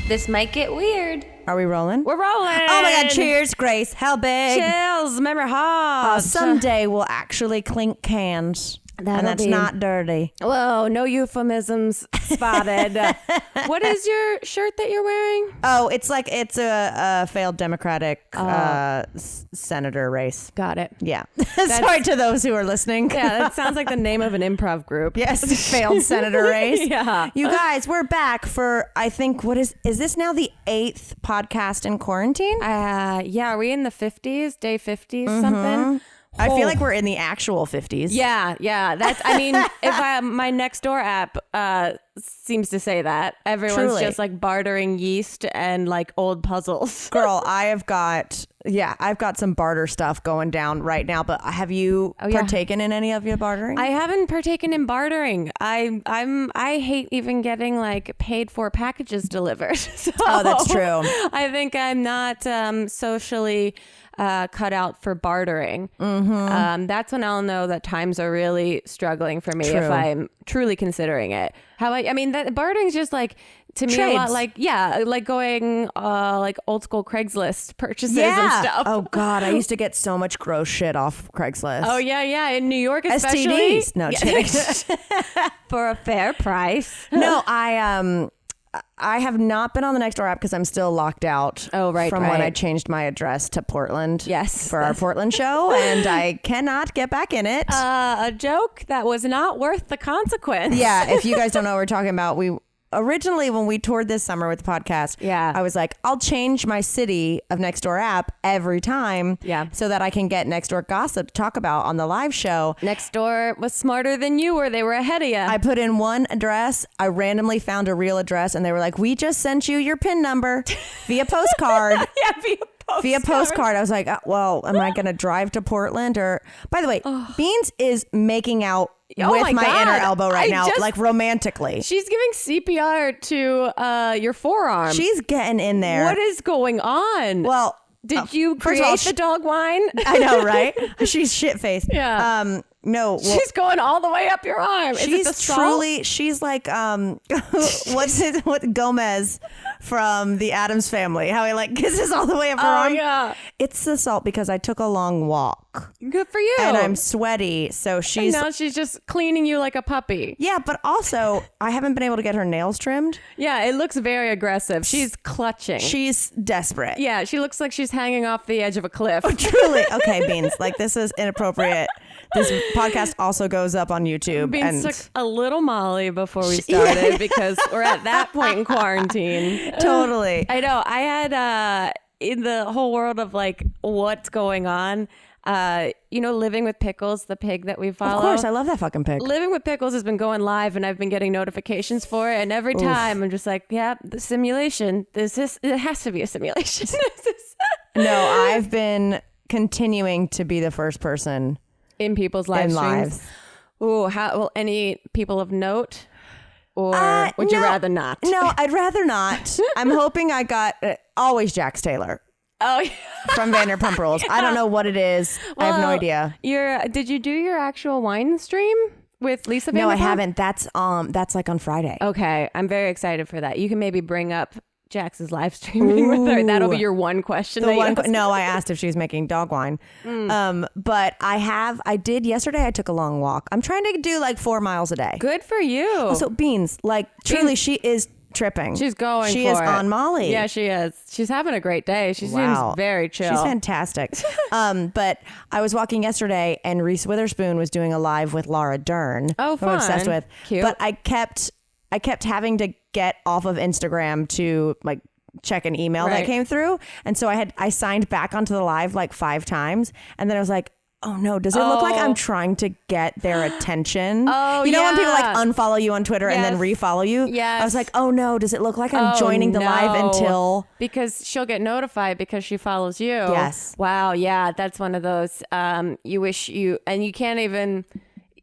This might get weird. Are we rolling? We're rolling. Oh my God, cheers, Grace. Helbig. Chills, Mamrie Hart. Someday we'll actually clink cans. That'll and that's be- not dirty. Whoa, no euphemisms spotted. What is your shirt that you're wearing? Oh, it's a failed Democratic senator race. Got it. Yeah. Sorry to those who are listening. Yeah, that sounds like the name of an improv group. Yes, failed senator race. Yeah. You guys, we're back for, I think, is this now the 8th podcast in quarantine? Yeah, are we in the 50s? Day 50s, something? I feel like we're in the actual 50s. Yeah. That's, I mean, my Nextdoor app seems to say that. Everyone's Truly. just like bartering yeast and like old puzzles. Girl, I've got some barter stuff going down right now, but have you partaken in any of your bartering? I haven't partaken in bartering. I hate even getting like paid for packages delivered. So Oh, that's true. I think I'm not socially cut out for bartering. That's when I'll know that times are really struggling for me True. if I'm truly considering it. I mean, that bartering's just like, to me, a lot like going like old school Craigslist purchases and stuff. Oh God, I used to get so much gross shit off Craigslist. Oh yeah. In New York, especially. STDs. No, kidding. For a fair price. No, I have not been on the Nextdoor app because I'm still locked out. Oh, right, from when right. I changed my address to Portland. Yes. For our Portland show, and I cannot get back in it. A joke that was not worth the consequence. Yeah, if you guys don't know what we're talking about, originally when we toured this summer with the podcast, I was like, I'll change my city of Nextdoor app every time, so that I can get Nextdoor gossip to talk about on the live show. Nextdoor was smarter than you were. They were ahead of you. I put in one address. I randomly found a real address, and they were like, "We just sent you your PIN number via postcard." Via postcard. I was like, well, am I going to drive to Portland? Or, by the way, Beans is making out with my inner elbow right now, like romantically. She's giving CPR to your forearm. She's getting in there. What is going on? Well, did you create the dog wine? I know, right? She's shit-faced. Yeah. No. Well, she's going all the way up your arm. Is it the salt? She's like, what Gomez from the Addams Family, how he like kisses all the way up her arm. Yeah. It's the salt because I took a long walk. Good for you. And I'm sweaty, so And now she's just cleaning you like a puppy. Yeah, but also I haven't been able to get her nails trimmed. Yeah, it looks very aggressive. She's clutching. She's desperate. Yeah, she looks like she's hanging off the edge of a cliff. Oh, truly. Okay, Beans, like this is inappropriate. This podcast also goes up on YouTube. Beans took a little Molly before we started because we're at that point in quarantine. Totally. I know. I had in the whole world of like what's going on, Living with Pickles, the pig that we follow. Of course, I love that fucking pig. Living with Pickles has been going live, and I've been getting notifications for it. And every time I'm just like, yeah, the simulation. It has to be a simulation. No, I've been continuing to be the first person in people's live streams. Ooh, any people of note? Or would you rather not? No, I'd rather not. I'm hoping I got always Jax Taylor. Oh, yeah. From Vanderpump Rules. I don't know what it is. I have no idea. Did you do your actual wine stream with Lisa Vanderpump? No, I haven't. That's like on Friday. Okay, I'm very excited for that. You can maybe bring up Jax's live streaming with her. That'll be your one question. No, I asked if she's making dog wine. But I did yesterday. I took a long walk. I'm trying to do like 4 miles a day. Good for you. So Beans, like truly, she is tripping. She's going. She is on Molly. Yeah, she is. She's having a great day. She seems very chill. She's fantastic. But I was walking yesterday, and Reese Witherspoon was doing a live with Laura Dern. Oh, fun. Who I'm obsessed with. Cute. But I kept having to get off of Instagram to like check an email that came through. And so I signed back onto the live like 5 times. And then I was like, oh no, does it look like I'm trying to get their attention? Oh, you know when people like unfollow you on Twitter and then refollow you? Yes. I was like, oh no, does it look like I'm joining the live until... Because she'll get notified because she follows you. Yes. Wow, yeah, that's one of those you wish you... And you can't even...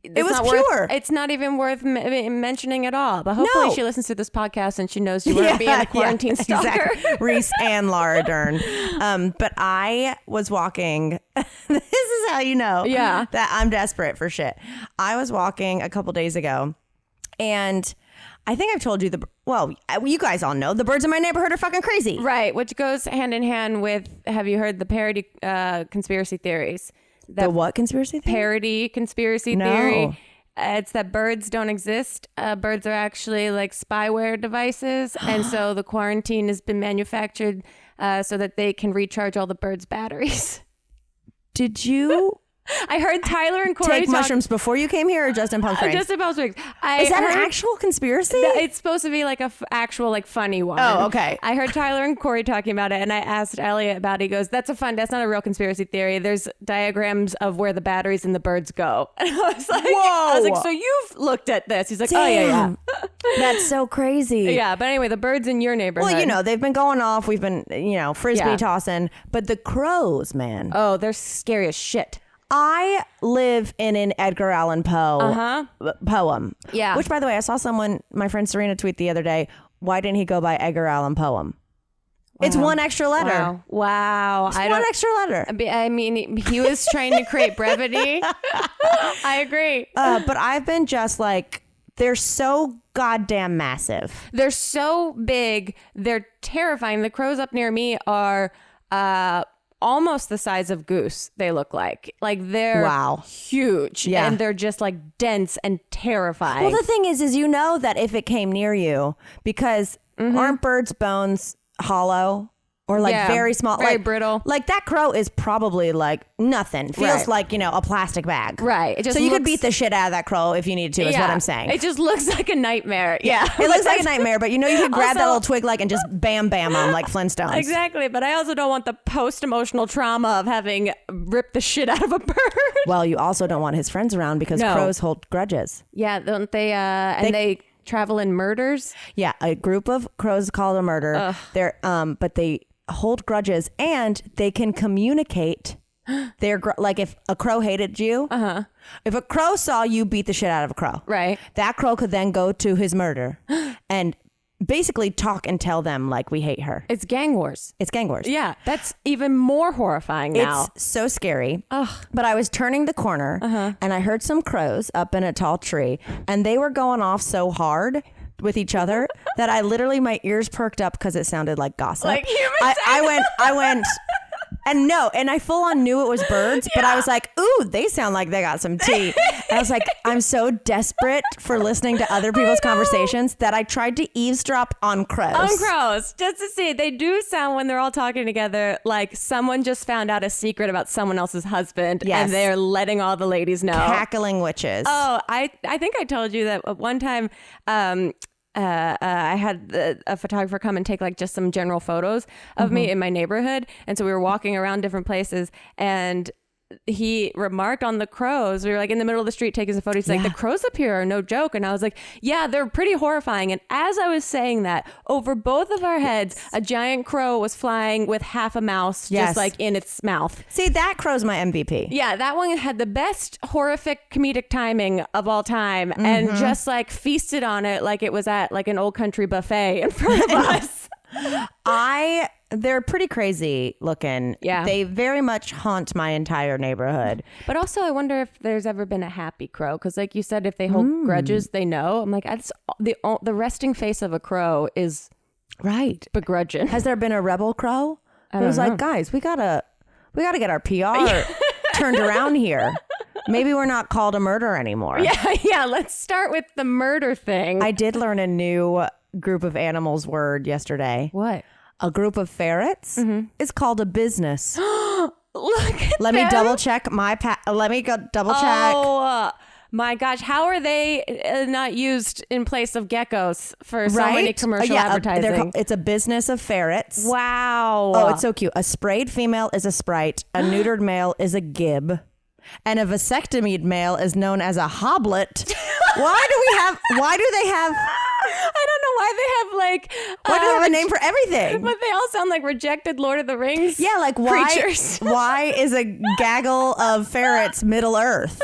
It was pure. It's not even worth mentioning at all. But hopefully she listens to this podcast and she knows you weren't being a quarantine stalker. Exactly. Reese and Laura Dern. But I was walking. This is how you know that I'm desperate for shit. I was walking a couple days ago, and I think I've told you you guys all know the birds in my neighborhood are fucking crazy. Right, which goes hand in hand with, have you heard the parody conspiracy theories? The what conspiracy theory? Parody conspiracy theory. It's that birds don't exist. Birds are actually like spyware devices. And so the quarantine has been manufactured so that they can recharge all the birds' batteries. Did you... I heard Tyler and Corey take mushrooms before you came here, or just in Palm Springs? Just in Palm Springs. Is that an actual conspiracy? It's supposed to be like a actual like funny one. Oh, okay. I heard Tyler and Corey talking about it, and I asked Elliot about it. He goes, that's not a real conspiracy theory. There's diagrams of where the batteries in the birds go. And I was like, whoa. So you've looked at this? He's like, damn. Oh yeah. That's so crazy. Yeah, but anyway, the birds in your neighborhood. Well, they've been going off. We've been, frisbee tossing, but the crows, man. Oh, they're scary as shit. I live in an Edgar Allan Poe poem. Yeah. Which, by the way, I saw my friend Serena tweet the other day, why didn't he go by Edgar Allan poem? Wow. It's one extra letter. Wow. It's one extra letter. I mean, he was trying to create brevity. I agree. But I've been just like, they're so goddamn massive. They're so big. They're terrifying. The crows up near me are almost the size of goose. They look like they're huge. Yeah. And they're just like dense and terrifying. Well, the thing is that if it came near you, because aren't birds' bones hollow? Or very small, very brittle. Like that crow is probably like nothing. Feels like, a plastic bag. Right. So you could beat the shit out of that crow if you needed to, is what I'm saying. It just looks like a nightmare. Yeah. It looks like a nightmare, but you could grab that little twig and just bam them like Flintstones. Exactly. But I also don't want the post-emotional trauma of having ripped the shit out of a bird. Well, you also don't want his friends around because crows hold grudges. Yeah, don't they? They travel in murders. Yeah, a group of crows called a murder. Ugh. They're but they hold grudges and they can communicate. They're like, if a crow hated you, if a crow saw you beat the shit out of a crow, right, that crow could then go to his murder and basically talk and tell them like, we hate her. It's gang wars. Yeah, that's even more horrifying now. It's so scary. Ugh. But I was turning the corner and I heard some crows up in a tall tree, and they were going off so hard with each other that I literally, my ears perked up because it sounded like gossip. Like human I went and I full on knew it was birds, but I was like, ooh, they sound like they got some tea. And I was like, I'm so desperate for listening to other people's conversations that I tried to eavesdrop on crows. Just to see. They do sound, when they're all talking together, like someone just found out a secret about someone else's husband. Yes. And they're letting all the ladies know. Cackling witches. Oh, I think I told you that one time I had a photographer come and take like just some general photos of me in my neighborhood. And so we were walking around different places, and he remarked on the crows. We were like in the middle of the street taking a photo. He's like, the crows up here are no joke. And I was like, yeah, they're pretty horrifying. And as I was saying that, over both of our heads, a giant crow was flying with half a mouse just like in its mouth. See, that crow's my MVP. Yeah, that one had the best horrific comedic timing of all time, and just like feasted on it like it was at like an old country buffet in front of us. They're pretty crazy looking. Yeah. They very much haunt my entire neighborhood. But also, I wonder if there's ever been a happy crow. Because like you said, if they hold grudges, they know. I'm like, that's the resting face of a crow is begrudging. Has there been a rebel crow who's like, guys, we gotta get our PR turned around here. Maybe we're not called a murder anymore. Yeah. Let's start with the murder thing. I did learn a new group of animals word yesterday. What? A group of ferrets is called a business. Look at Let me double check let me go double check. Oh my gosh, how are they not used in place of geckos for so many commercial advertising? It's a business of ferrets. Wow. Oh, it's so cute. A sprayed female is a sprite. A neutered male is a gib. And a vasectomied male is known as a hoblet. Why do they have... I don't know why they have like Why do they have a name for everything? But they all sound like rejected Lord of the Rings. Yeah, like why? Creatures. Why is a gaggle of ferrets Middle Earth?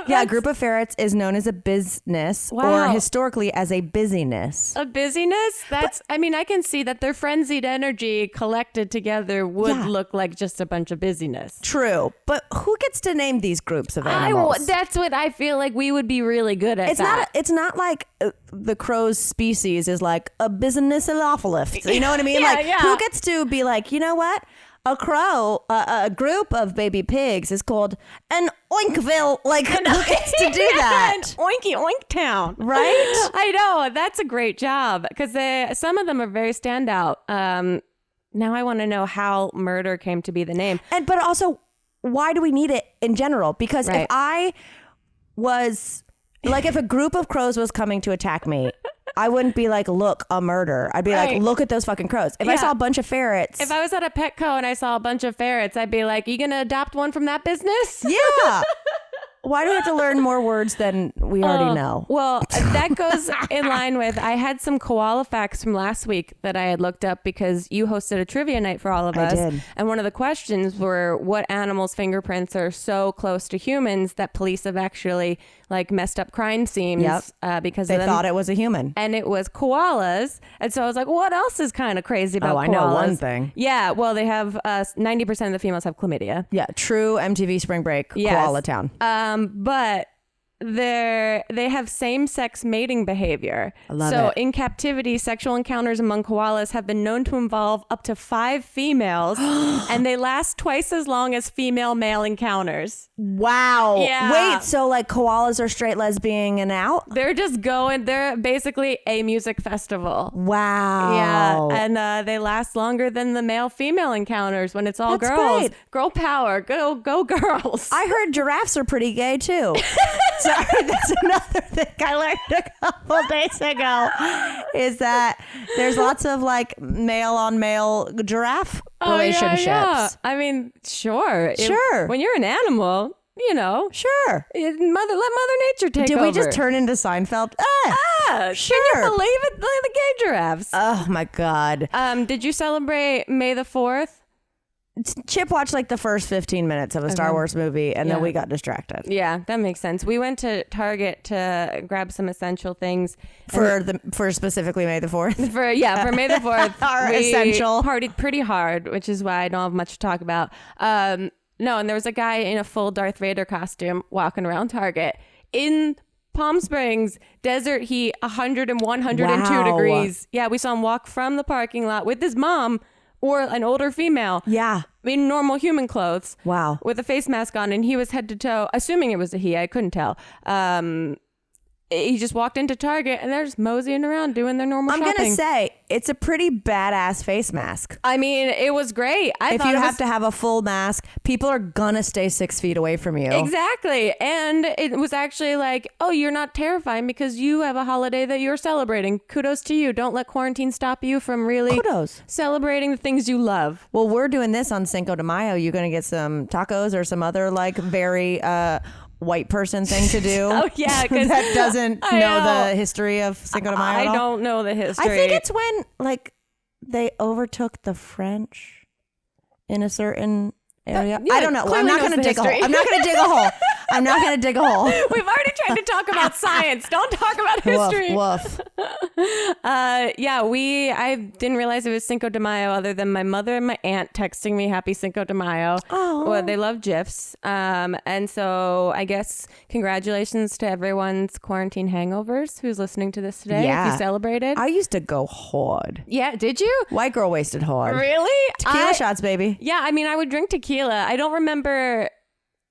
Yeah, a group of ferrets is known as a business, or historically as a busyness. A busyness? I mean, I can see that their frenzied energy collected together would look like just a bunch of busyness. True, but who gets to name these groups of animals? That's what I feel like we would be really good at. It's not like the crow's species is like a business-alophilift. You know what I mean? Who gets to be like, you know what? A crow, a group of baby pigs is called an Oinkville. Like, who gets to do that? An Oinky Oink Town. Right? I know. That's a great job because some of them are very standout. Now I want to know how murder came to be the name. But also, why do we need it in general? Because if I was, like, if a group of crows was coming to attack me, I wouldn't be like, look, a murder. I'd be like, look at those fucking crows. If I saw a bunch of ferrets. If I was at a Petco and I saw a bunch of ferrets, I'd be like, you going to adopt one from that business? Yeah. Why do we have to learn more words than we already know? Well, that goes in line with, I had some koala facts from last week that I had looked up because you hosted a trivia night for all of us. I did. And one of the questions were what animals' fingerprints are so close to humans that police have actually like messed up crime scenes because they thought it was a human. And it was koalas. And so I was like, what else is kind of crazy about koalas? I know one thing. Yeah. Well, they have 90% of the females have chlamydia. Yeah. True MTV Spring Break, koala town. But they have same-sex mating behavior. I love so it. In captivity, sexual encounters among koalas have been known to involve up to 5 females, and they last twice as long as female-male encounters. Wow. Yeah. Wait, so like koalas are straight lesbian and out? They're basically a music festival. Wow. Yeah, and they last longer than the male-female encounters when it's all That's girls. great. Girl power. Go girls. I heard giraffes are pretty gay too. Sorry, that's another thing I learned a couple days ago, is that there's lots of like male on male giraffe relationships. Yeah. I mean, sure. When you're an animal, you know. Sure. Let Mother Nature take over. Did we just turn into Seinfeld? Sure. Can you believe it? The gay giraffes. Oh my God. Did you celebrate May the 4th? Chip watched like the first 15 minutes of a Star Wars movie and then we got distracted. Yeah, that makes sense. We went to Target to grab some essential things for specifically May the 4th. For May the 4th. Our we essential. Partied pretty hard, which is why I don't have much to talk about. No, and there was a guy in a full Darth Vader costume walking around Target in Palm Springs, desert heat, 100 and 102 degrees. Yeah, we saw him walk from the parking lot with his mom or an older female. Yeah. In normal human clothes. Wow. With a face mask on, and he was head to toe, assuming it was a he, I couldn't tell. He just walked into Target and they're just moseying around doing their normal shopping. I'm going to say, it's a pretty badass face mask. I mean, it was great. If you have to have a full mask, people are going to stay 6 feet away from you. Exactly. And it was actually like, oh, you're not terrifying because you have a holiday that you're celebrating. Kudos to you. Don't let quarantine stop you from really celebrating the things you love. Well, we're doing this on Cinco de Mayo. You're going to get some tacos or some other like very... white person thing to do. Oh yeah, that doesn't know the history of Cinco de Mayo. I don't know the history. I think it's when like they overtook the French in a certain area. I don't know. Well, I'm not going to dig a hole. I'm not going to dig a hole. I'm not going to dig a hole. We've already tried to talk about science. Don't talk about history. Woof. I didn't realize it was Cinco de Mayo other than my mother and my aunt texting me happy Cinco de Mayo. Oh. Well, they love GIFs. And so I guess congratulations to everyone's quarantine hangovers who's listening to this today. Yeah. If you celebrated. I used to go hard. Yeah. Did you? White girl wasted hard. Really? Tequila shots, baby. Yeah. I mean, I would drink tequila. I don't remember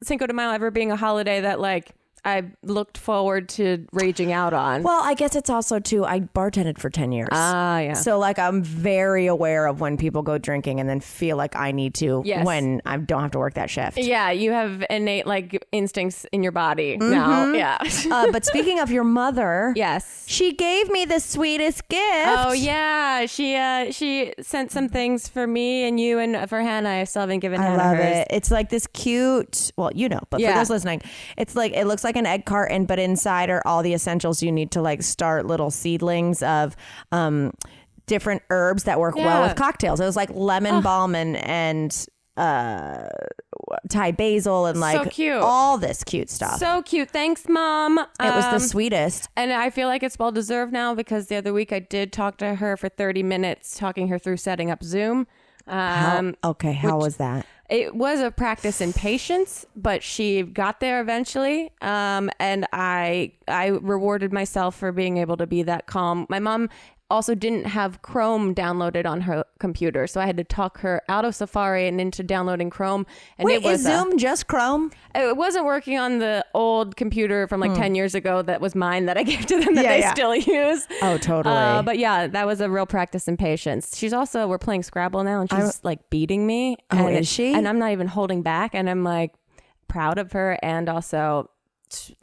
Cinco de Mayo ever being a holiday that like I looked forward to raging out on. Well, I guess it's also too, I bartended for 10 years. Ah, yeah. So like I'm very aware of when people go drinking and then feel like I need to when I don't have to work that shift. Yeah, you have innate like instincts in your body now. Yeah. But speaking of your mother, yes, she gave me the sweetest gift. Oh yeah, she sent some things for me and you and for Hannah. I still haven't given Hannah hers. I love it. It's like this cute. Well, you know, but for those listening, it's like it looks like like an egg carton, but inside are all the essentials you need to like start little seedlings of different herbs that work well with cocktails. It was like lemon balm and Thai basil and like so cute. All this cute stuff. So cute. Thanks, Mom. It was the sweetest. And I feel like it's well deserved now because the other week I did talk to her for 30 minutes, talking her through setting up Zoom. How was that? It was a practice in patience, but she got there eventually. And I rewarded myself for being able to be that calm. My mom also didn't have Chrome downloaded on her computer, so I had to talk her out of Safari and into downloading Chrome. And wait, is Zoom just Chrome? It wasn't working on the old computer from like 10 years ago that was mine that I gave to them that they still use. Oh, totally. But yeah, that was a real practice in patience. We're playing Scrabble now, and she's like beating me. Oh, is she? And I'm not even holding back, and I'm like proud of her and also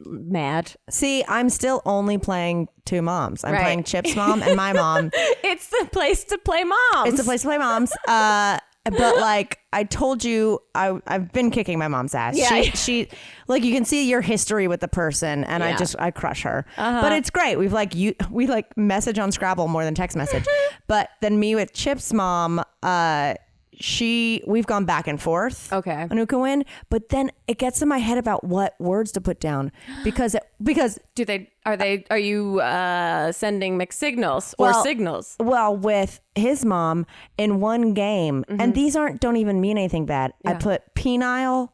mad. See, I'm still only playing two moms. I'm playing Chip's mom and my mom. It's the place to play moms. It's the place to play moms. But like I told you, I've been kicking my mom's ass. Yeah. She like, you can see your history with the person, and I crush her. But it's great. We like message on Scrabble more than text message. But then me with Chip's mom, we've gone back and forth on who can win, but then it gets in my head about what words to put down because are you sending mixed signals or signals? Well, with his mom in one game, and these don't even mean anything bad. I put penile,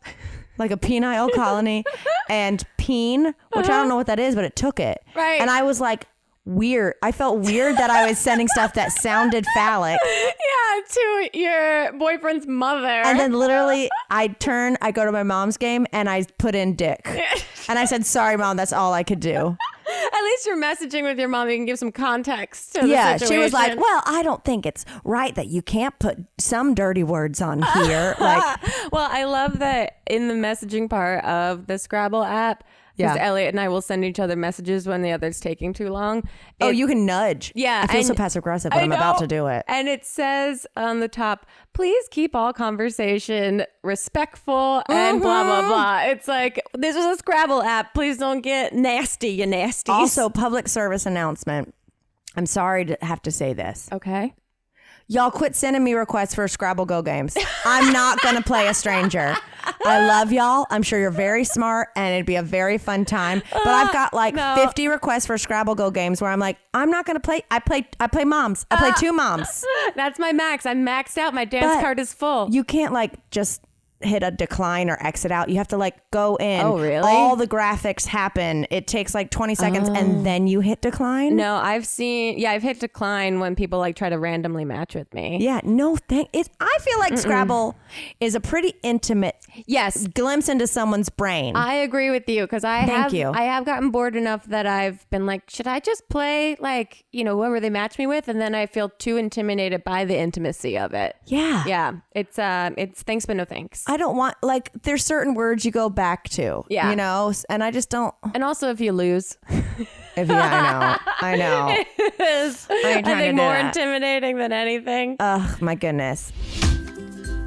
like a penile colony, and peen, which I don't know what that is, but it took it. Right. And I was like, weird. I felt weird that I was sending stuff that sounded phallic. Yeah, to your boyfriend's mother. And then literally I go to my mom's game and I put in dick. And I said, sorry, Mom, that's all I could do. At least you're messaging with your mom. You can give some context to the situation. She was like, well, I don't think it's right that you can't put some dirty words on here. Well, I love that in the messaging part of the Scrabble app, because Elliot and I will send each other messages when the other's taking too long. You can nudge. Yeah. I feel so passive aggressive, but I'm about to do it. And it says on the top, please keep all conversation respectful and blah, blah, blah. It's like, this is a Scrabble app. Please don't get nasty, you nasties. Also, public service announcement. I'm sorry to have to say this. Okay. Y'all quit sending me requests for Scrabble Go games. I'm not going to play a stranger. I love y'all. I'm sure you're very smart and it'd be a very fun time. But I've got like 50 requests for Scrabble Go games where I'm like, I'm not going to play. I play moms. I play two moms. That's my max. I'm maxed out. My dance card is full. You can't like just hit a decline or exit out. You have to like go in. Oh, really? All the graphics happen. It takes like 20 seconds and then you hit decline. No, I've hit decline when people like try to randomly match with me. Yeah, no I feel like Scrabble is a pretty intimate glimpse into someone's brain. I agree with you because I have gotten bored enough that I've been like, should I just play like, whoever they match me with? And then I feel too intimidated by the intimacy of it. Yeah. Yeah. It's thanks but no thanks. I don't want, like, there's certain words you go back to, and I just don't. And also if you lose. I know. It is, I think, more intimidating than anything. Oh, my goodness.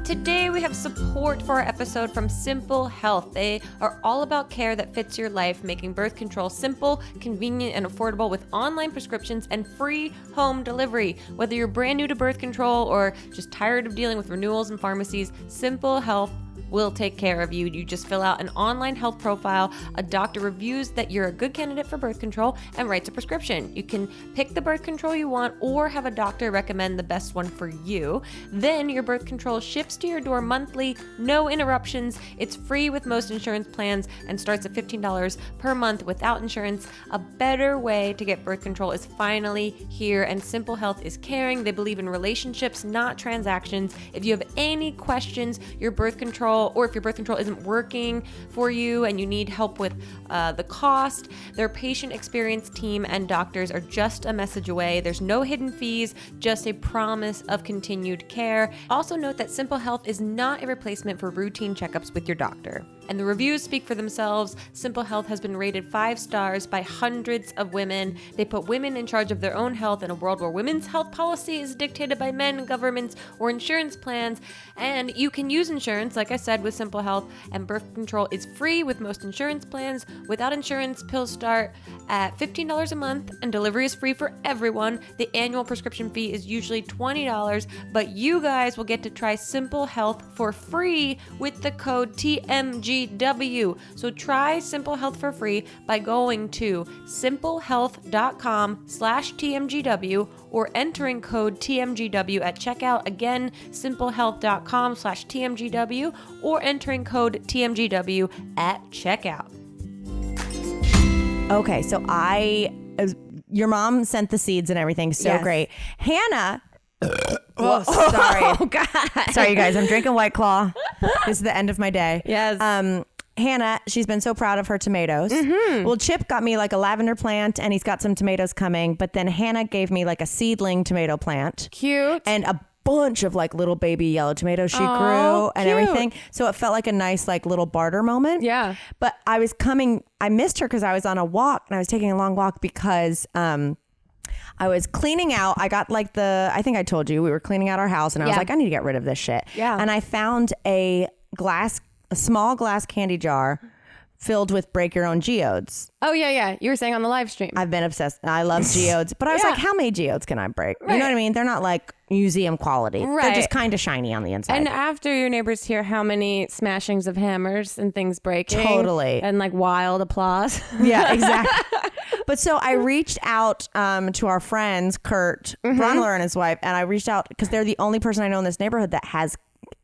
Today we have support for our episode from Simple Health. They are all about care that fits your life, making birth control simple, convenient, and affordable with online prescriptions and free home delivery. Whether you're brand new to birth control or just tired of dealing with renewals and pharmacies, Simple Health will take care of you. You just fill out an online health profile. A doctor reviews that you're a good candidate for birth control and writes a prescription. You can pick the birth control you want or have a doctor recommend the best one for you. Then your birth control ships to your door monthly, no interruptions. It's free with most insurance plans and starts at $15 per month without insurance. A better way to get birth control is finally here, and Simple Health is caring. They believe in relationships, not transactions. If you have any questions, your birth control, or if your birth control isn't working for you and you need help with the cost, their patient experience team and doctors are just a message away. There's no hidden fees, just a promise of continued care. Also note that Simple Health is not a replacement for routine checkups with your doctor. And the reviews speak for themselves. Simple Health has been rated 5 stars by hundreds of women. They put women in charge of their own health in a world where women's health policy is dictated by men, governments, or insurance plans. And you can use insurance, like I said, with Simple Health. And birth control is free with most insurance plans. Without insurance, pills start at $15 a month, and delivery is free for everyone. The annual prescription fee is usually $20, but you guys will get to try Simple Health for free with the code TMGW. So try Simple Health for free by going to simplehealth.com/TMGW or entering code TMGW at checkout. Again, simplehealth.com/TMGW or entering code TMGW at checkout. Okay, so your mom sent the seeds and everything. So great. Hannah. Oh, sorry. Oh, God. Sorry, you guys. I'm drinking White Claw. This is the end of my day. Yes. Hannah, she's been so proud of her tomatoes. Mm-hmm. Well, Chip got me like a lavender plant and he's got some tomatoes coming. But then Hannah gave me like a seedling tomato plant. Cute. And a bunch of like little baby yellow tomatoes she grew and everything. So it felt like a nice like little barter moment. Yeah. But I missed her because I was on a walk and I was taking a long walk because I was cleaning out. I got like I think I told you we were cleaning out our house and I was like, I need to get rid of this shit. Yeah. And I found a small glass candy jar filled with break your own geodes. Oh, yeah. You were saying on the live stream. I've been obsessed. I love geodes, but I was like, how many geodes can I break? Right. You know what I mean? They're not like museum quality. Right. They're just kind of shiny on the inside. And after your neighbors hear how many smashings of hammers and things breaking. Totally. And like wild applause. Yeah, exactly. But so I reached out to our friends, Kurt Bronler and his wife, and I reached out because they're the only person I know in this neighborhood that has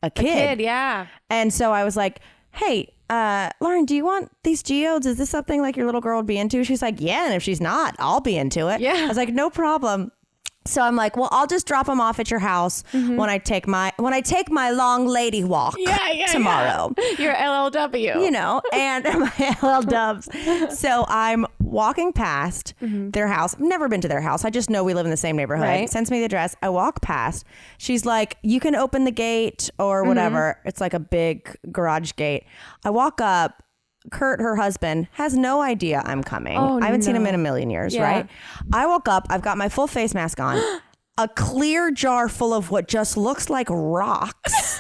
a kid. Yeah. And so I was like, hey, Lauren, do you want these geodes? Is this something like your little girl would be into? She's like, yeah. And if she's not, I'll be into it. Yeah. I was like, no problem. So I'm like, well, I'll just drop them off at your house when I take my long lady walk tomorrow. Your LLW. You know, and my LL Dubs. So I'm walking past their house. I've never been to their house. I just know we live in the same neighborhood. Right. Sends me the address. I walk past. She's like, you can open the gate or whatever. It's like a big garage gate. I walk up. Kurt, her husband, has no idea I'm coming. I haven't seen him in a million years, right? I woke up, I've got my full face mask on, a clear jar full of what just looks like rocks.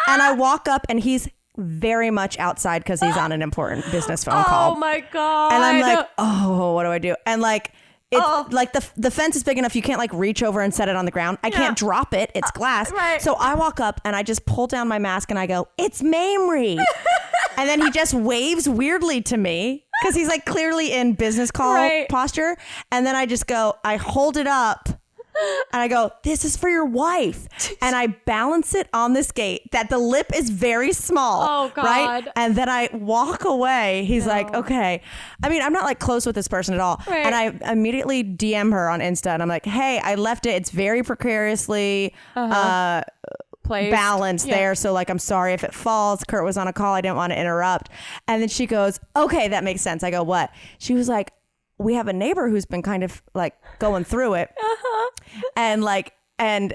And I walk up and he's very much outside because he's on an important business phone call. Oh my God. And I'm like, oh, what do I do? And like, it's like the fence is big enough you can't like reach over and set it on the ground. I can't drop it. It's glass. Right. So I walk up and I just pull down my mask and I go, it's Mamrie. And then he just waves weirdly to me because he's like clearly in business call posture. And then I just go, I hold it up and I go, this is for your wife. And I balance it on this gate that the lip is very small. Oh, God. Right. And then I walk away. He's like, okay. I mean, I'm not like close with this person at all. Right. And I immediately DM her on Insta and I'm like, hey, I left it. It's very precariously balance there. So like, I'm sorry if it falls. Kurt was on a call. I didn't want to interrupt. And then she goes, okay, that makes sense. I go, what? She was like, we have a neighbor who's been kind of like going through it. And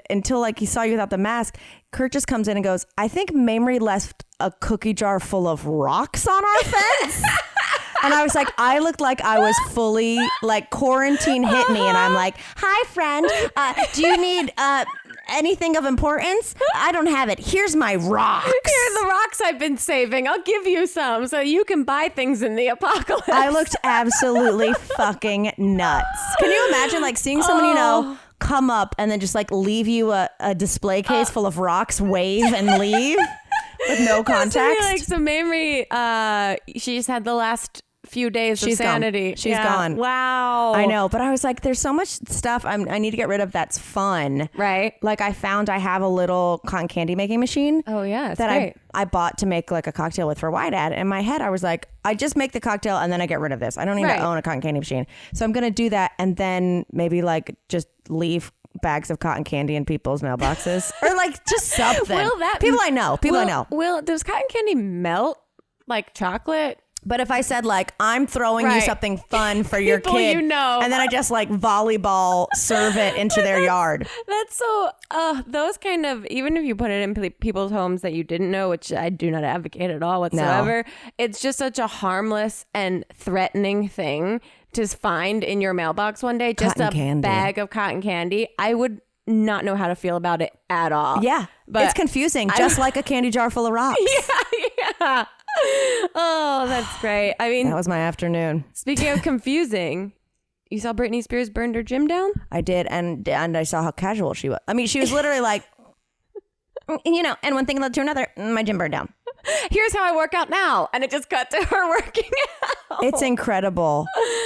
until like he saw you without the mask, Kurt just comes in and goes, I think Mamrie left a cookie jar full of rocks on our fence. And I was like, I looked like I was fully like quarantine hit me. And I'm like, hi, friend. Do you need anything of importance? I don't have it. Here's my rocks. Here are the rocks I've been saving. I'll give you some so you can buy things in the apocalypse. I looked absolutely fucking nuts. Can you imagine like seeing someone you know come up and then just like leave you a display case full of rocks, wave and leave with no context? Like, so Mamrie, she's had the last few days of sanity. She's gone. Wow. I know, but I was like, there's so much stuff I need to get rid of that's fun. Right. Like I found I have a little cotton candy making machine. Oh yeah, that great. I bought to make like a cocktail with for Wydad. In my head, I was like, I just make the cocktail and then I get rid of this. I don't need to own a cotton candy machine. So I'm gonna do that and then maybe like just leave bags of cotton candy in people's mailboxes or like just something. People I know. Does cotton candy melt like chocolate? But if I said like, I'm throwing you something fun for your kid, you know, and then I just like volleyball serve it into their yard. That's so, those kind of, even if you put it in people's homes that you didn't know, which I do not advocate at all whatsoever, it's just such a harmless and threatening thing to find in your mailbox one day. Just a bag of cotton candy. I would not know how to feel about it at all. Yeah. But it's confusing, just like a candy jar full of rocks. Yeah. Oh, that's great. I mean, that was my afternoon. Speaking of confusing, you saw Britney Spears burned her gym down? I did, and I saw how casual she was. I mean, she was literally like, and one thing led to another, my gym burned down. Here's how I work out now. And it just cut to her working out. It's incredible.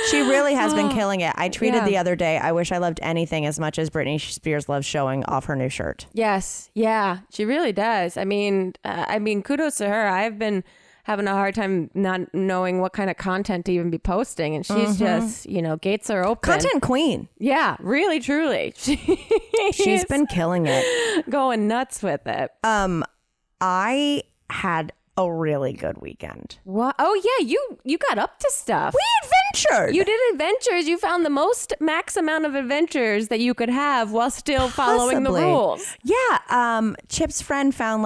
She really has been killing it. I tweeted the other day, I wish I loved anything as much as Britney Spears loves showing off her new shirt. Yes. Yeah, she really does. I mean, kudos to her. I've been having a hard time not knowing what kind of content to even be posting. And she's just, gates are open. Content queen. Yeah, really, truly. She's been killing it. Going nuts with it. I had a really good weekend. What? Oh, yeah, you got up to stuff. We adventured. You did adventures. You found the most max amount of adventures that you could have while still following the rules. Yeah. Chip's friend found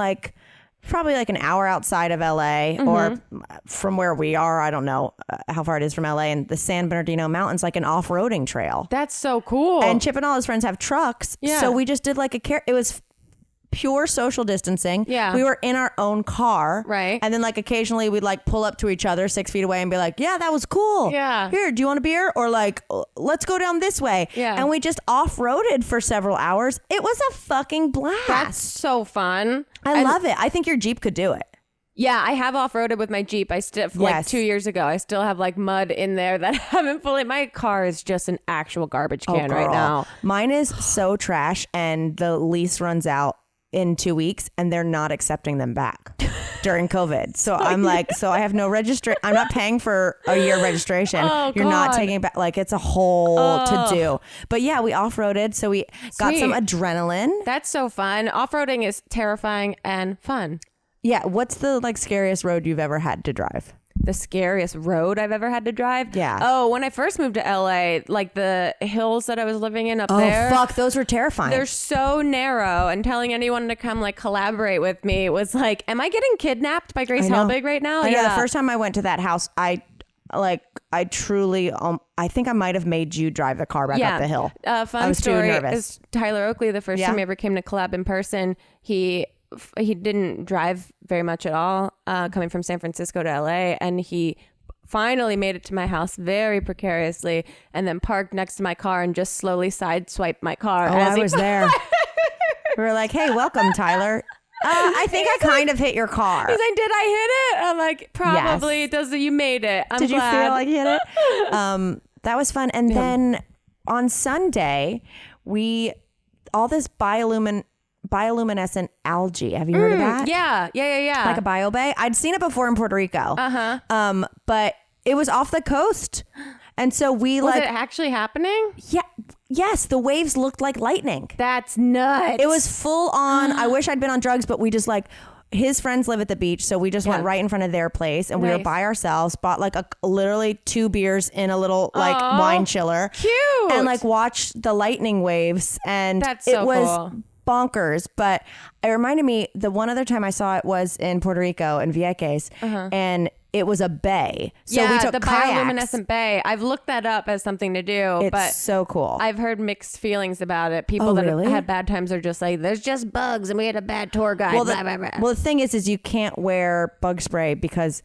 probably like an hour outside of LA or from where we are. I don't know how far it is from LA, and the San Bernardino Mountains, like an off-roading trail. That's so cool. And Chip and all his friends have trucks. Yeah. So we just did it was pure social distancing. Yeah. We were in our own car. Right. And then occasionally we'd pull up to each other 6 feet away and be like, yeah, that was cool. Yeah. Here, do you want a beer? Or let's go down this way. Yeah. And we just off-roaded for several hours. It was a fucking blast. That's so fun. I love it. I think your Jeep could do it. Yeah, I have off-roaded with my Jeep. I still 2 years ago. I still have mud in there that I haven't fully. My car is just an actual garbage can right now. Mine is so trash, and the lease runs out in 2 weeks, and they're not accepting them back during COVID. So I'm so I have no registration. I'm not paying for a year registration. You're not taking it back. It's a whole to do. But yeah, we off-roaded, so we got some adrenaline. That's so fun. Off-roading is terrifying and fun. Yeah. What's the scariest road you've ever had to drive? The scariest road I've ever had to drive? Yeah. Oh, when I first moved to LA, the hills that I was living in up there. Oh, fuck. Those were terrifying. They're so narrow, and telling anyone to come collaborate with me was am I getting kidnapped by Grace Helbig right now? I know. The first time I went to that house, I truly, I think I might have made you drive the car back up the hill. Fun story is Tyler Oakley, the first time he ever came to collab in person, he didn't drive very much at all, coming from San Francisco to LA, and he finally made it to my house very precariously, and then parked next to my car and just slowly sideswiped my car. Oh, I was there. We were like, hey, welcome, Tyler. I think I kind of hit your car. He's like, did I hit it? I'm like, probably. Yes. It does. You made it. I'm glad. Did you feel like you hit it? That was fun. And then on Sunday, all this bioluminescent algae. Have you heard of that? Yeah. Like a biobay. I'd seen it before in Puerto Rico. But it was off the coast. And so was it actually happening? Yeah. Yes. The waves looked like lightning. That's nuts. It was full on. I wish I'd been on drugs, but we just his friends live at the beach. So we just went right in front of their place, and we were by ourselves, bought literally 2 beers in a little wine chiller. Cute. And watched the lightning waves. And it was cool. Bonkers. But it reminded me, the one other time I saw it was in Puerto Rico in Vieques, and it was a bay. So we took the kayaks. bioluminescent bay. I've looked that up as something to do. It's but so cool. I've heard mixed feelings about it. People that have had bad times are just there's just bugs, and we had a bad tour guide. Well, blah, blah, blah. Well, the thing is you can't wear bug spray because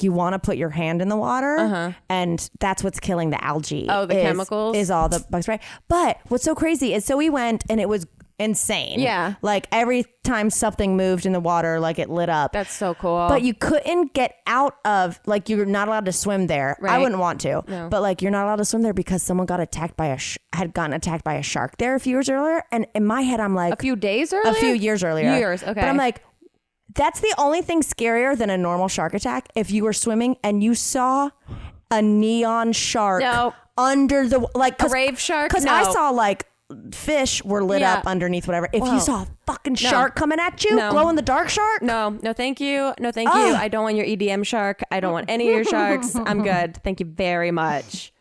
you want to put your hand in the water, and that's what's killing the algae. Oh, the chemicals? Is all the bug spray. But what's so crazy is, so we went, and it was insane. Yeah. Every time something moved in the water, it lit up. That's so cool. But you couldn't get out of, you're not allowed to swim there. Right. I wouldn't want to. No. But you're not allowed to swim there because someone got attacked by had gotten attacked by a shark there a few years earlier. And in my head, I'm like, a few days earlier? A few years earlier. Years, okay. But I'm like, that's the only thing scarier than a normal shark attack. If you were swimming and you saw a neon shark under the, a rave shark? Because I saw fish were lit up underneath whatever. If you saw a fucking shark coming at you, glow in the dark shark. No, thank you. No, thank you. I don't want your EDM shark. I don't want any of your sharks. I'm good. Thank you very much.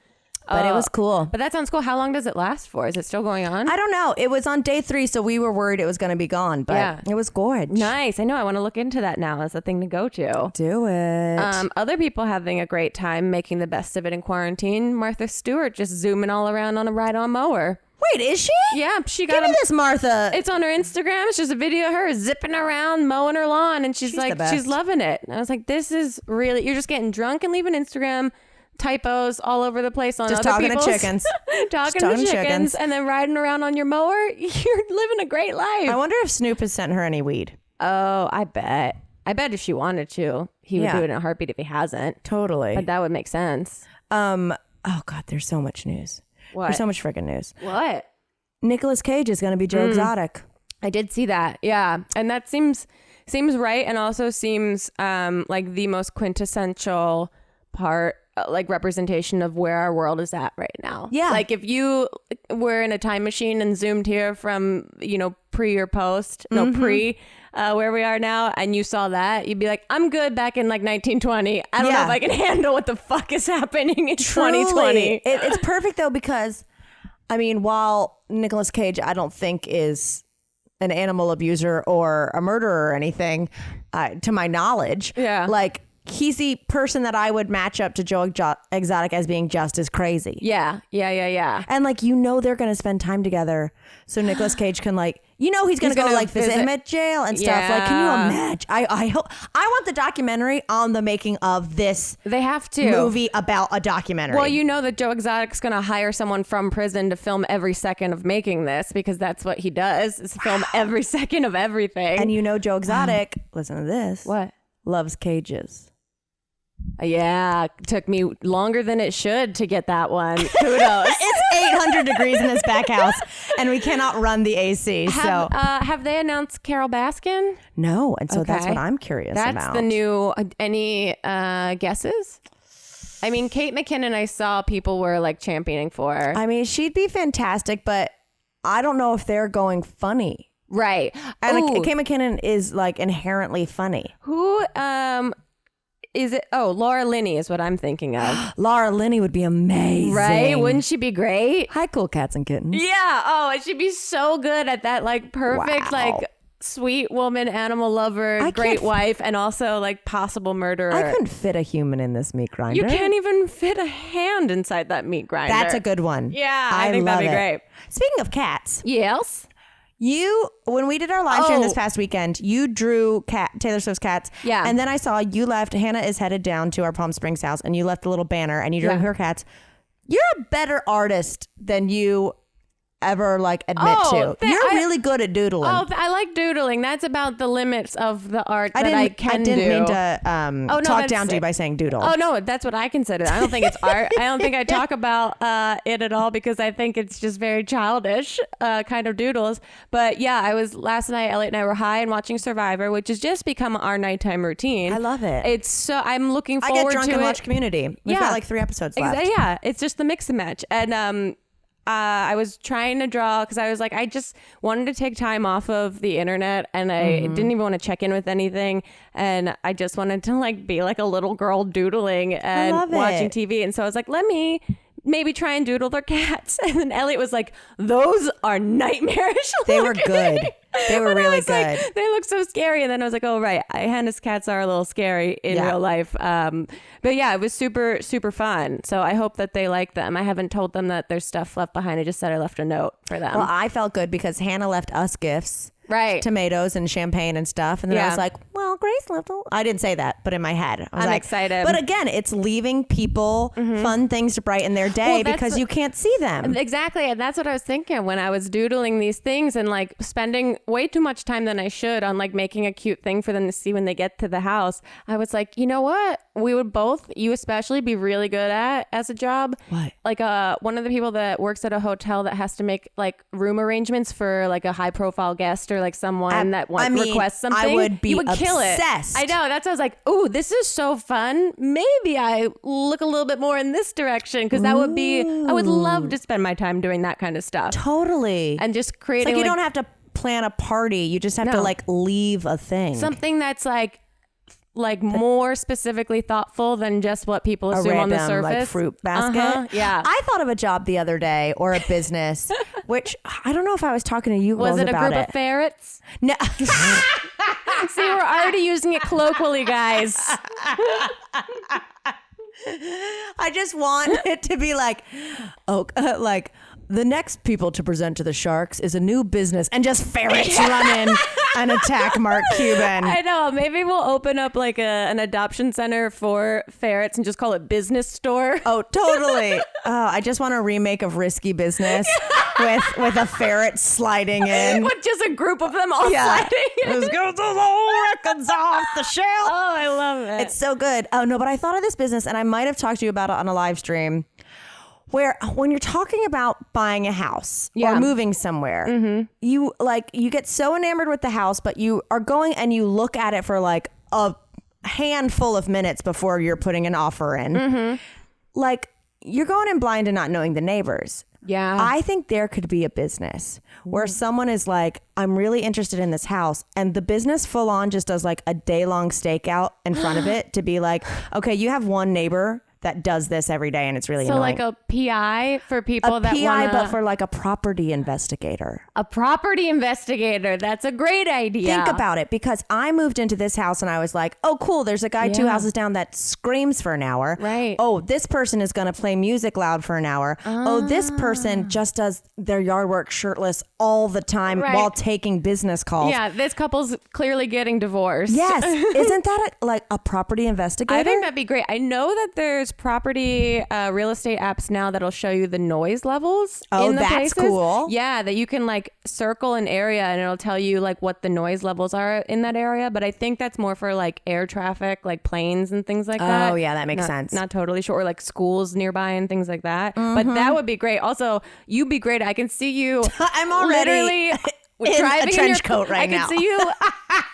But it was cool. But that sounds cool. How long does it last for? Is it still going on? I don't know. It was on day 3, so we were worried it was going to be gone, but it was gorgeous. Nice. I know. I want to look into that now as a thing to go to. Do it. Other people having a great time making the best of it in quarantine. Martha Stewart just zooming all around on a ride-on mower. Wait, is she? Yeah, she got Give me this, Martha. It's on her Instagram. It's just a video of her zipping around, mowing her lawn, and she's like, she's loving it. And I was like, this is really, you're just getting drunk and leaving Instagram typos all over the place on just other talking people's. To chickens. talking to chickens and then riding around on your mower. You're living a great life. I wonder if Snoop has sent her any weed. Oh, I bet if she wanted to, he would do it in a heartbeat if he hasn't. Totally. But that would make sense. Oh God, there's so much news. What? There's so much freaking news. What? Nicolas Cage is going to be Joe Exotic. I did see that. Yeah. And that seems right, and also seems like the most quintessential part, like representation of where our world is at right now. Yeah. Like if you were in a time machine and zoomed here from, pre or post, where we are now, and you saw that, you'd be like, I'm good back in like 1920. I don't know if I can handle what the fuck is happening in 2020. It's perfect though, because I mean, while Nicolas Cage, I don't think is an animal abuser or a murderer or anything, to my knowledge. Yeah. Like, he's the person that I would match up to Joe Exotic as being just as crazy. Yeah. And like, they're going to spend time together. So Nicolas Cage can he's going to go like visit him at jail and stuff. Like, can you imagine? I want the documentary on the making of this. They have to movie about a documentary. Well, that Joe Exotic's going to hire someone from prison to film every second of making this, because that's what he does, is film every second of everything. And Joe Exotic, listen to this. What? Loves cages. Yeah, took me longer than it should to get that one. Kudos. It's 800 degrees in this back house, and we cannot run the AC. Have they announced Carol Baskin? No, and so that's what I'm curious about. That's the new. Any guesses? I mean, Kate McKinnon, I saw people were like championing for. I mean, she'd be fantastic, but I don't know if they're going funny. Right. And Kate McKinnon is like inherently funny. Who is it? Oh, Laura Linney is what I'm thinking of. Laura Linney would be amazing. Right? Wouldn't she be great? Hi, cool cats and kittens. Yeah. Oh, she'd be so good at that, like perfect, like sweet woman, animal lover, great wife, and also like possible murderer. I couldn't fit a human in this meat grinder. You can't even fit a hand inside that meat grinder. That's a good one. Yeah, I think that'd be great. Speaking of cats. Yes. When we did our live stream this past weekend, you drew Taylor Swift's cats. Yeah. And then I saw you left. Hannah is headed down to our Palm Springs house, and you left a little banner and you drew her cats. You're a better artist than you ever admit to. You're really good at doodling. Oh, I like doodling. That's about the limits of the art that I can do. I didn't mean to talk down to you by saying doodle. Oh no, that's what I consider. I don't think it's art. I don't think I talk about it at all, because I think it's just very childish kind of doodles. But yeah, I was last night. Elliot and I were high and watching Survivor, which has just become our nighttime routine. I love it. It's so I'm looking forward to it. I get drunk and watch Community. We've got 3 episodes left. Yeah, it's just the mix and match. And I was trying to draw because I was like, I just wanted to take time off of the internet, and I didn't even want to check in with anything, and I just wanted to be like a little girl doodling and watching TV. And so I was like, let me maybe try and doodle their cats. And then Elliot was like, those are nightmarish. They were good. They were really good. Like, they look so scary. And then I was like, oh, right. Hannah's cats are a little scary in real life. But yeah, it was super, super fun. So I hope that they like them. I haven't told them that there's stuff left behind. I just said I left a note for them. Well, I felt good because Hannah left us gifts. Right. Tomatoes and champagne and stuff. And then I was like, well, Grace left I didn't say that, but in my head. I'm excited. But again, it's leaving people fun things to brighten their day because you can't see them. Exactly. And that's what I was thinking when I was doodling these things and spending way too much time than I should on making a cute thing for them to see when they get to the house. I was like, you know what? We would both, you especially, be really good at as a job. What? One of the people that works at a hotel that has to make room arrangements for a high profile guest or like someone that requests something, I would be you would kill it. obsessed. I know. That's why I was like, "Ooh, this is so fun. Maybe I look a little bit more in this direction because that would be. I would love to spend my time doing that kind of stuff. Totally. And just creating. It's like you don't have to plan a party. You just have to like leave a thing. Something that's like more specifically thoughtful than just what people assume on the surface. Like fruit basket. Yeah. I thought of a job the other day or a business, which I don't know if I was talking to you girls Was it a about group of ferrets? No. See, we're already using it colloquially, guys. I just want it to be like, like the next people to present to the Sharks is a new business, and just ferrets run in and attack Mark Cuban. I know. Maybe we'll open up like an adoption center for ferrets and just call it Business Store. Oh, totally. I just want a remake of Risky Business with a ferret sliding in. With just a group of them all sliding in. Let's get those old records off the shelf. Oh, I love it. It's so good. Oh, no, but I thought of this business, and I might have talked to you about it on a live stream, where when you're talking about buying a house or moving somewhere, you get so enamored with the house, but you are going and you look at it for like a handful of minutes before you're putting an offer in. Like you're going in blind and not knowing the neighbors. Yeah. I think there could be a business where someone is like, I'm really interested in this house. And the business full on just does like a day-long stakeout in front of it to be like, okay, you have one neighbor that does this every day and it's really annoying. So like a PI for people that PI, but for like a property investigator. A property investigator. That's a great idea. Think about it, because I moved into this house and I was like, oh, cool. There's a guy 2 houses down that screams for an hour. Right. Oh, this person is going to play music loud for an hour. Oh, this person just does their yard work shirtless all the time while taking business calls. Yeah, this couple's clearly getting divorced. Yes. Isn't that like a property investigator? I think that'd be great. I know that there's property real estate apps now that'll show you the noise levels in the that's places. cool. Yeah, that you can like circle an area and it'll tell you like what the noise levels are in that area. But I think that's more for like air traffic, like planes and things like that. Oh, yeah, that makes sense. Not totally sure. Or like schools nearby and things like that. But that would be great. Also, you'd be great. I can see you. I'm already literally in driving a trench coat right now. I can see you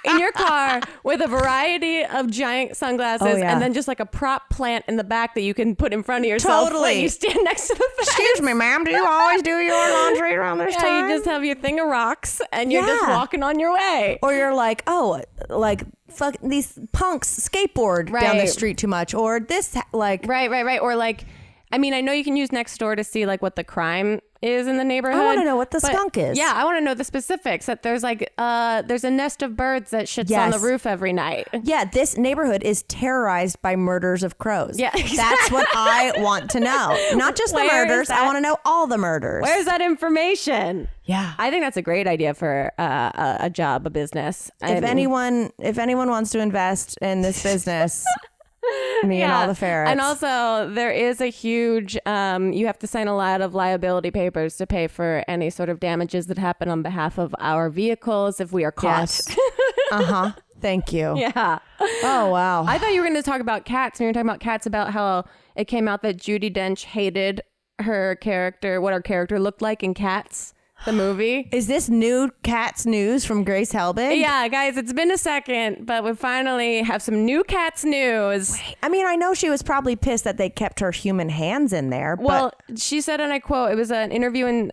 in your car with a variety of giant sunglasses and then just like a prop plant in the back that you can put in front of yourself when you stand next to the fence. Excuse me, ma'am. Do you always do your laundry around this time? You just have your thing of rocks and you're just walking on your way. Or you're like, oh, like fuck these punks skateboard down the street too much, or this like right. Or like, I mean, I know you can use Nextdoor to see like what the crime is in the neighborhood. I want to know what the skunk is. Yeah, I want to know the specifics. That there's like there's a nest of birds that shits on the roof every night. Yeah, this neighborhood is terrorized by murders of crows. Yeah, exactly. That's what I want to know. Not just the murders. I want to know all the murders. Where's that information? Yeah, I think that's a great idea for a job, a business. If anyone wants to invest in this business. Me and all the ferrets. And also, there is a huge, you have to sign a lot of liability papers to pay for any sort of damages that happen on behalf of our vehicles if we are caught. Yes. Thank you. Yeah. Oh, wow. I thought you were going to talk about Cats. We were talking about Cats, about how it came out that Judi Dench hated her character, what her character looked like in Cats. The movie. Is this new Cats news from Grace Helbig? Yeah, guys, it's been a second, but we finally have some new Cats news. Wait, I mean, I know she was probably pissed that they kept her human hands in there. Well, she said, and I quote, it was an interview in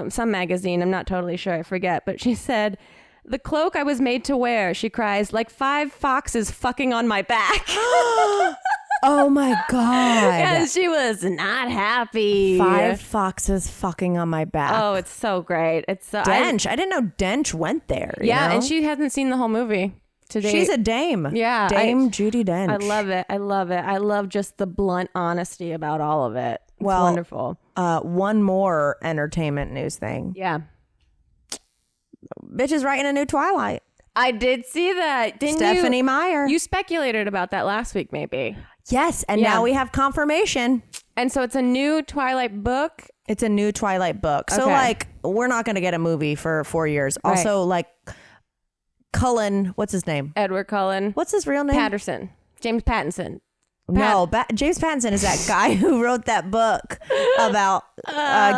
some magazine, I'm not totally sure, I forget, but she said, "The cloak I was made to wear," she cries, "like 5 foxes fucking on my back." Oh my God. And she was not happy. 5 foxes fucking on my back. Oh, it's so great. It's so Dench. I didn't know Dench went there. Yeah, you know? and she hasn't seen the whole movie to date. She's a dame. Yeah. Dame Judi Dench. I love it. I love it. I love just the blunt honesty about all of it. It's wonderful. One more entertainment news thing. Yeah. Bitch is writing a new Twilight. I did see that. Didn't Stephanie Meyer. You speculated about that last week, maybe. Yes, and now we have confirmation. And so it's a new Twilight book. It's a new Twilight book. So like, we're not going to get a movie for 4 years. Right. Also, like, Cullen, what's his name? Edward Cullen. What's his real name? Patterson. James Pattinson. James Pattinson is that guy who wrote that book about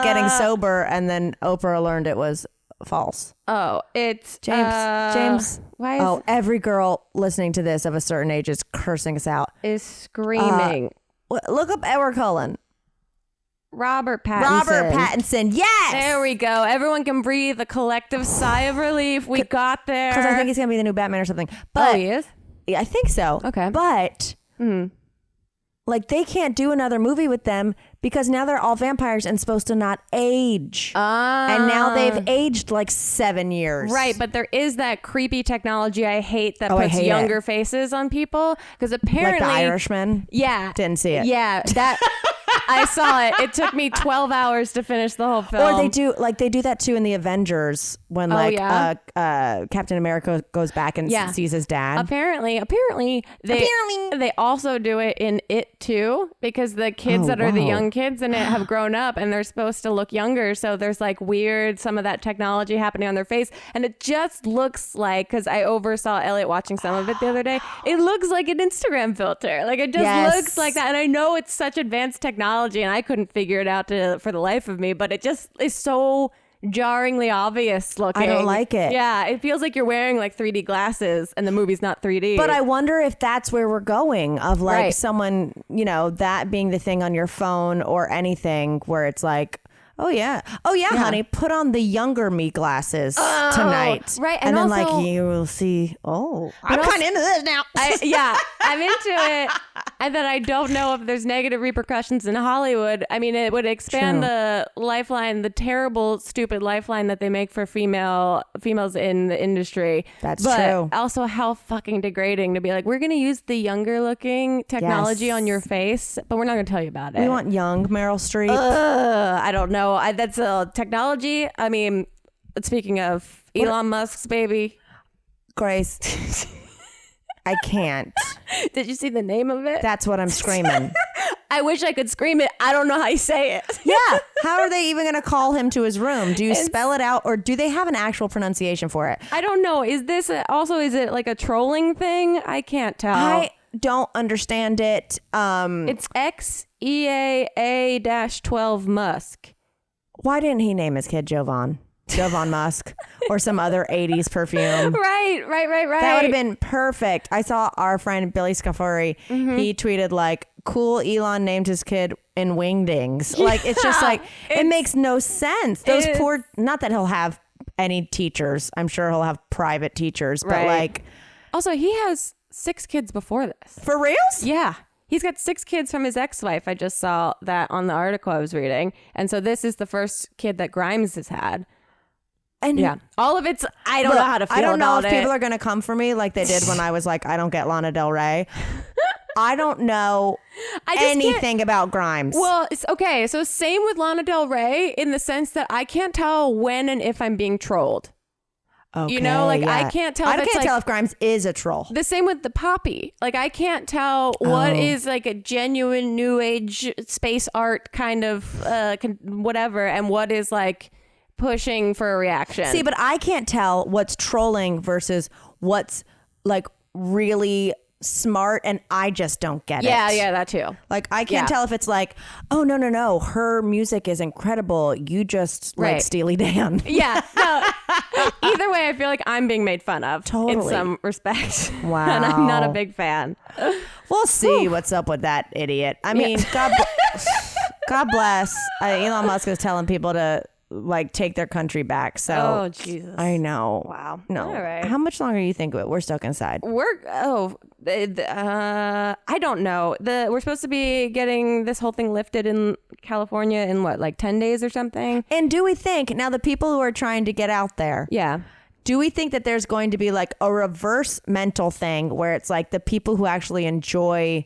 getting sober, and then Oprah learned it was false? Oh, it's James. Why is every girl listening to this of a certain age is cursing us out. is screaming. Look up Edward Cullen. Robert Pattinson. Yes. There we go. Everyone can breathe a collective sigh of relief. We got there. Because I think he's gonna be the new Batman or something. But he is. Yeah, I think so. Okay. But like they can't do another movie with them because now they're all vampires and supposed to not age. And now they've aged like 7 years. Right, but there is that creepy technology I hate that puts younger faces on people. Because apparently... Like the Irishman? Yeah. Didn't see it. Yeah, that... I saw it. It took me 12 hours to finish the whole film. Or they do that too in the Avengers when Captain America goes back and sees his dad. Apparently they also do it in It too, because the kids that are the young kids in it have grown up and they're supposed to look younger. So there's like weird some of that technology happening on their face, and it just looks like, because I oversaw Elliot watching some of it the other day, it looks like an Instagram filter. Like it just looks like that, and I know it's such advanced technology and I couldn't figure it out for the life of me, but it just is so jarringly obvious looking. I don't like it. Yeah, it feels like you're wearing like 3D glasses and the movie's not 3D. But I wonder if that's where we're going, of like someone, that being the thing on your phone or anything where it's like, oh yeah, honey, put on the younger me glasses tonight. Right. And then also, like you will see, I'm kind of into this now. I'm into it. And then I don't know if there's negative repercussions in Hollywood. I mean, it would expand the lifeline, the terrible, stupid lifeline that they make for females in the industry. That's true. Also, how fucking degrading to be like, we're going to use the younger looking technology on your face, but we're not going to tell you about it. We want young Meryl Streep. I don't know. That's a technology. I mean, speaking of Elon Musk's baby. Grace. I can't. Did you see the name of it? That's what I'm screaming. I wish I could scream it. I don't know how you say it. Yeah. How are they even going to call him to his room? Do you spell it out, or do they have an actual pronunciation for it? I don't know. Is this is it like a trolling thing? I can't tell. I don't understand it. It's XEAA-12 Musk. Why didn't he name his kid Jovan Musk or some other 80s perfume? Right. That would have been perfect. I saw our friend Billy Scafuri. He tweeted like, cool, Elon named his kid in Wingdings. Like, it's just like, it makes no sense. Those poor, not that he'll have any teachers. I'm sure he'll have private teachers, but like. Also, he has 6 kids before this. For reals? Yeah. He's got 6 kids from his ex-wife. I just saw that on the article I was reading. And so this is the first kid that Grimes has had. And all of it's, I don't know how to feel about it. I don't know if people are going to come for me like they did when I was like, I don't get Lana Del Rey. I don't know anything about Grimes. Well, it's okay. So same with Lana Del Rey in the sense that I can't tell when and if I'm being trolled. Okay, I can't tell. I can't tell if Grimes is a troll. The same with the Poppy. Like, I can't tell what is like a genuine new age space art kind of whatever, and what is like pushing for a reaction. See, but I can't tell what's trolling versus what's like really smart, and I just don't get it. Yeah, that too. Like, I can't tell if it's like, oh, no, her music is incredible. You just like Steely Dan. Yeah. No. Either way, I feel like I'm being made fun of in some respects. Wow. And I'm not a big fan. We'll see what's up with that idiot. I mean, God bless. Elon Musk is telling people to like take their country back. So, oh Jesus, I know. Wow. No. All right. How much longer do you think we're stuck inside? I don't know. We're supposed to be getting this whole thing lifted in California in what, like 10 days or something? And do we think now the people who are trying to get out there? Yeah. Do we think that there's going to be like a reverse mental thing where it's like the people who actually enjoy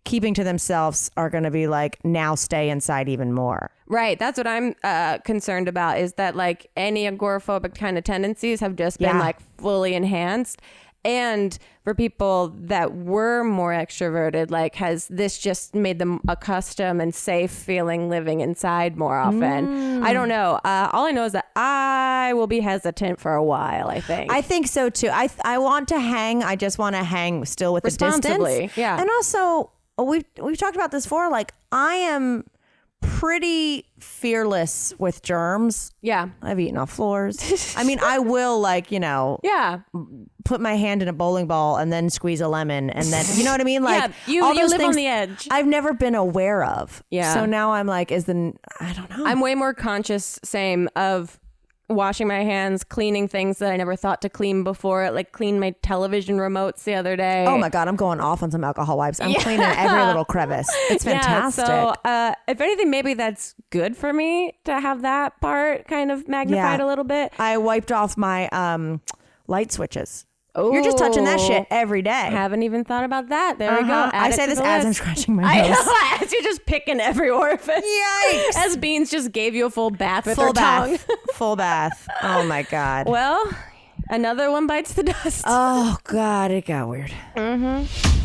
keeping to themselves are going to be like, now stay inside even more? Right. That's what I'm concerned about, is that like any agoraphobic kind of tendencies have just been like fully enhanced. And for people that were more extroverted, like, has this just made them accustomed and safe feeling living inside more often? I don't know. All I know is that I will be hesitant for a while, I think. I think so too. I want to hang. I just want to hang still with the distance. Responsibly, yeah. And also, we've talked about this before. Like, I am pretty fearless with germs. Yeah. I've eaten off floors. I mean, I will Yeah. put my hand in a bowling ball and then squeeze a lemon and then, you know what I mean? Like, you all those live things on the edge. I've never been aware of. Yeah. So now I'm like, I don't know. I'm way more conscious, of washing my hands, cleaning things that I never thought to clean before. Like cleaned my television remotes the other day. Oh my God, I'm going off on some alcohol wipes. I'm cleaning every little crevice. It's fantastic. Yeah, so if anything, maybe that's good for me to have that part kind of magnified a little bit. I wiped off my light switches. Oh, you're just touching that shit every day. Haven't even thought about that. There we go. I say this as I'm scratching my nose. I know, as you're just picking every orifice. Yikes. As Beans just gave you a full bath with Full her tongue. bath. Full bath. Oh my God. Well, another one bites the dust. Oh God, it got weird. Mm-hmm.